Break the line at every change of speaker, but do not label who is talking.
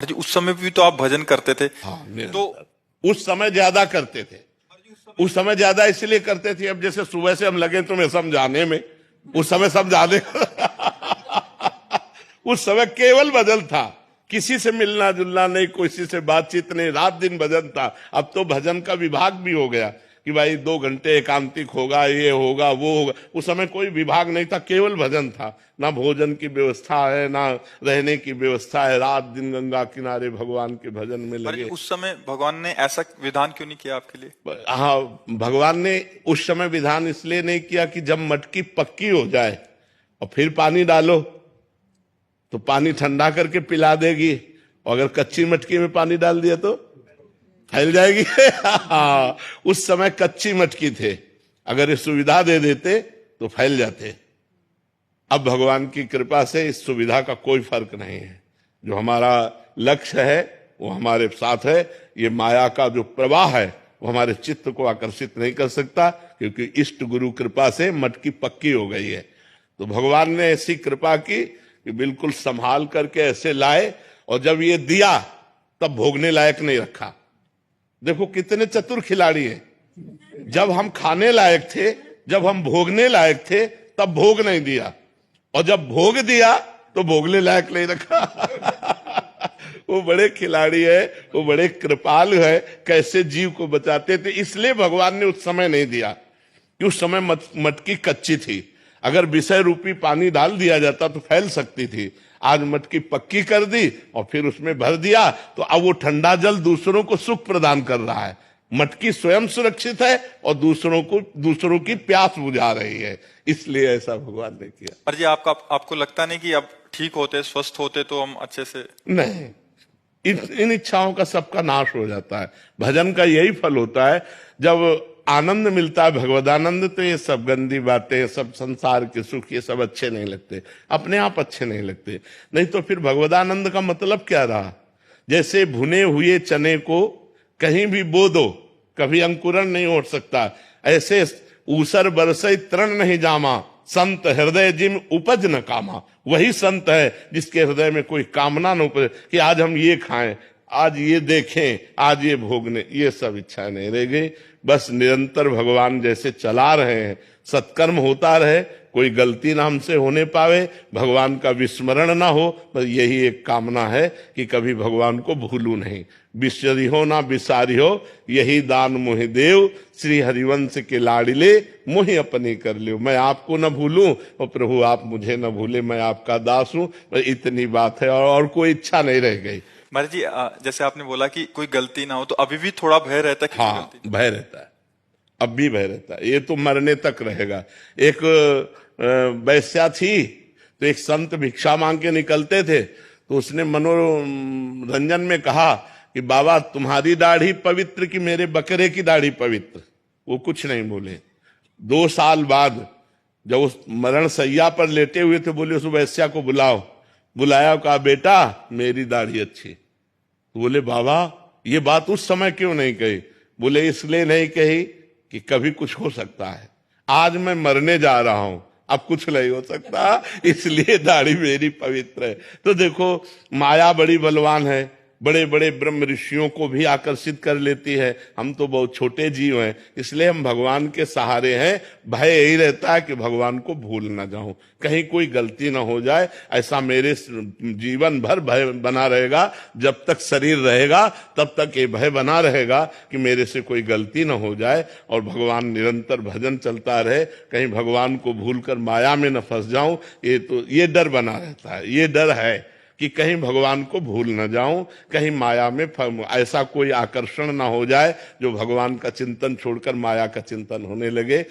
जी उस समय भी तो आप भजन करते थे।
हाँ,
तो
उस समय ज्यादा करते थे। उस समय ज्यादा इसलिए करते थे, अब जैसे सुबह से हम लगे तुम्हें समझाने में, उस समय समझाने उस समय केवल भजन था, किसी से मिलना जुलना नहीं, किसी से बातचीत नहीं, रात दिन भजन था। अब तो भजन का विभाग भी हो गया कि भाई 2 घंटे एकांतिक होगा, ये होगा वो होगा। उस समय कोई विभाग नहीं था, केवल भजन था। ना भोजन की व्यवस्था है, ना रहने की व्यवस्था है, रात दिन गंगा किनारे भगवान के भजन में
पर जी
लगे।
उस समय भगवान ने ऐसा विधान क्यों नहीं किया आपके लिए?
हाँ, भगवान ने उस समय विधान इसलिए नहीं किया कि जब मटकी पक्की हो जाए और फिर पानी डालो तो पानी ठंडा करके पिला देगी, और अगर कच्ची मटकी में पानी डाल दिया तो फैल जाएगी। हाँ, उस समय कच्ची मटकी थे, अगर ये सुविधा दे देते तो फैल जाते। अब भगवान की कृपा से इस सुविधा का कोई फर्क नहीं है। जो हमारा लक्ष्य है वो हमारे साथ है। ये माया का जो प्रवाह है वो हमारे चित्त को आकर्षित नहीं कर सकता, क्योंकि इष्ट गुरु कृपा से मटकी पक्की हो गई है। तो भगवान ने ऐसी कृपा की कि बिल्कुल संभाल करके ऐसे लाए, और जब ये दिया तब भोगने लायक नहीं रखा। देखो कितने चतुर खिलाड़ी हैं। जब हम खाने लायक थे, जब हम भोगने लायक थे, तब भोग नहीं दिया, और जब भोग दिया तो भोगने लायक नहीं रखा। वो बड़े खिलाड़ी है, वो बड़े कृपालु है, कैसे जीव को बचाते थे। इसलिए भगवान ने उस समय नहीं दिया कि उस समय मटकी कच्ची थी। अगर विषय रूपी पानी डाल दिया जाता तो फैल सकती थी। आज मटकी पक्की कर दी और फिर उसमें भर दिया, तो अब वो ठंडा जल दूसरों को सुख प्रदान कर रहा है। मटकी स्वयं सुरक्षित है और दूसरों की प्यास बुझा रही है। इसलिए ऐसा भगवान ने किया।
पर जी आपको लगता नहीं कि अब ठीक होते, स्वस्थ होते तो हम अच्छे से?
नहीं, इन इच्छाओं का सबका नाश हो जाता है। भजन का यही फल होता है। जब आनंद मिलता है, भगवदानंद, तो ये सब गंदी बातें, सब संसार के सुख, ये सब अच्छे नहीं लगते, अपने आप अच्छे नहीं लगते। नहीं तो फिर भगवदानंद का मतलब क्या रहा? जैसे भुने हुए चने को कहीं भी बो दो, कभी अंकुरण नहीं हो सकता। ऐसे ऊसर बरसई तृण नहीं जामा, संत हृदय जिम उपज न कामा। वही संत है जिसके हृदय में कोई कामना न उपजे कि आज हम ये खाएं, आज ये देखें, आज ये भोगने, ये सब इच्छाएं नहीं रह गई। बस निरंतर भगवान जैसे चला रहे हैं, सत्कर्म होता रहे, कोई गलती ना हमसे होने पावे, भगवान का विस्मरण ना हो। बस यही एक कामना है कि कभी भगवान को भूलूं नहीं। बिसरी हो ना बिसारी हो, यही दान मोहि देव, श्री हरिवंश के लाडिले मोहि अपनी कर लियो। मैं आपको न भूलूं और प्रभु आप मुझे न भूले, मैं आपका दास हूं। इतनी बात है, और कोई इच्छा नहीं रह गई।
महाराज जी जैसे आपने बोला कि कोई गलती ना हो, तो अभी भी थोड़ा भय रहता है कि कोई
हाँ,
गलती?
भय रहता है, अब भी भय रहता है। ये तो मरने तक रहेगा। एक वैश्या थी, तो एक संत भिक्षा मांग के निकलते थे, तो उसने मनोरंजन में कहा कि बाबा तुम्हारी दाढ़ी पवित्र कि मेरे बकरे की दाढ़ी पवित्र? वो कुछ नहीं बोले। 2 साल बाद जब उस मरण सैया पर लेटे हुए थे, बोले उस वैश्या को बुलाओ। बुलाया, कहा बेटा मेरी दाढ़ी अच्छी। तो बोले बाबा ये बात उस समय क्यों नहीं कही? बोले इसलिए नहीं कही कि कभी कुछ हो सकता है, आज मैं मरने जा रहा हूं, अब कुछ नहीं हो सकता, इसलिए दाढ़ी मेरी पवित्र है। तो देखो माया बड़ी बलवान है, बड़े बड़े ब्रह्म ऋषियों को भी आकर्षित कर लेती है। हम तो बहुत छोटे जीव हैं, इसलिए हम भगवान के सहारे हैं। भय यही रहता है कि भगवान को भूल ना जाऊं, कहीं कोई गलती ना हो जाए। ऐसा मेरे जीवन भर भय बना रहेगा। जब तक शरीर रहेगा तब तक ये भय बना रहेगा कि मेरे से कोई गलती ना हो जाए, और भगवान निरंतर भजन चलता रहे, कहीं भगवान को भूलकर माया में न फंस जाऊं। ये डर बना रहता है। ये डर है कि कहीं भगवान को भूल न जाऊं, कहीं माया में ऐसा कोई आकर्षण ना हो जाए जो भगवान का चिंतन छोड़कर माया का चिंतन होने लगे।